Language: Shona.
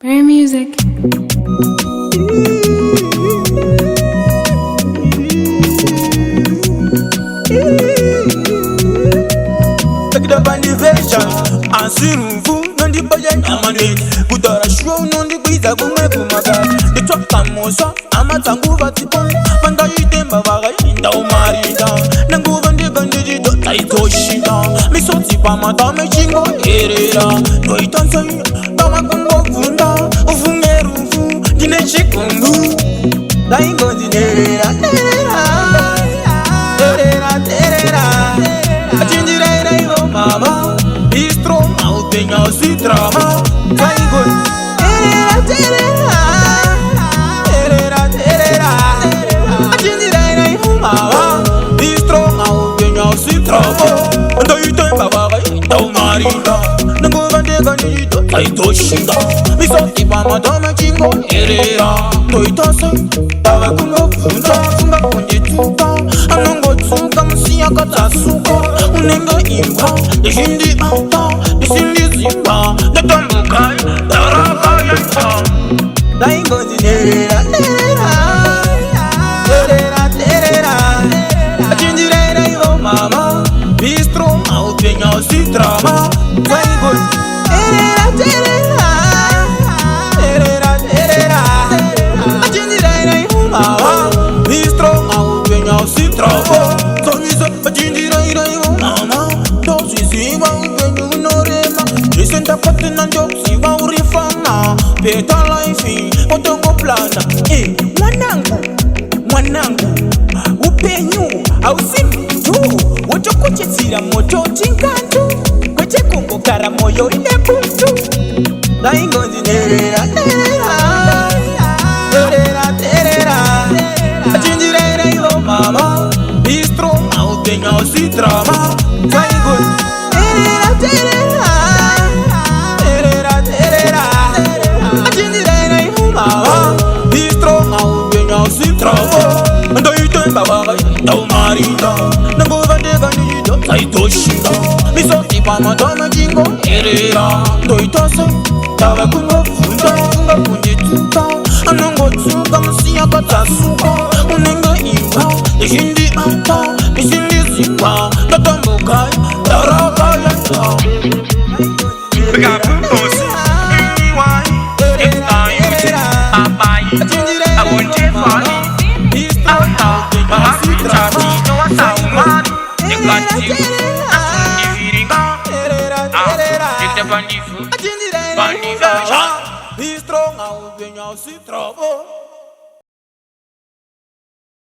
Bare music. Take it up on the version. Ansiruvu, non di boya nyamane. Kudara show, non di biza gume kumaga. The truck kamosa, amatangu vatipo. Manda yitemba vaga inda umarida. Nangu vandi gandiji do taito shinda. Misoti pamata mechingo erera. No itansai, tama kungo funda. Ufungerufu, dine chikungu. Daingo dinerera, terera. Terera, terera. Mama, be strong, out in your sweet drama. Very good. Terera, terera, terera. Mama, be strong, out in your sweet drama. And you turn Baba, don't marry. No go and take on you, I don't shinda. We saw the Mama, don't make him go. Terera, no, it doesn't. Baba, go, Funga, Punjituta. I don't go to come see a catasuko. Unenga imba, the Hindi auto, the Cindy Zimba, the Tambukai, the Rakayanta. Daingo Dinera, Terera, Terera, Ajindira, oh mama, be strong out in your sweet drama. Very good. Terera, Terera, Terera, Ajindira, oh mama, be strong out in your sweet drama. So we say, Ajindira, mama, don't you see what you know? Listen to cotton and jokes, you want refana. Better life, what to go plan. Eh, Mwanangu, upenyu, ausimu tu. Wacho kuchitira moto chinkantu. Kweche kungo kara moyo ine kuntu. Daingo dinera, terera, terera. Ajindira, yo mama, be strong out in your sweet drama. Very good. Terera, terera, terera, terera. Ajindira, yo mama, be strong out in your sweet drama. And you turn Baba, don't marry. No go and take on you, don't I do shinda. Me so deep, Mama, don't make him go. Terera, do it also. Tava kungo, funga, punjituta. And no go to come see a catasuko. Unenga imba, the Hindi auto, the Cindy Zimba, the Tambukai, the Rakayanta. We got pussy, why? It's time, I buy it. I won't take money. My sweet Charlie, no one sound man. You got you. If you got, take the bandy food. Bandy version. Be strong out when you see trouble.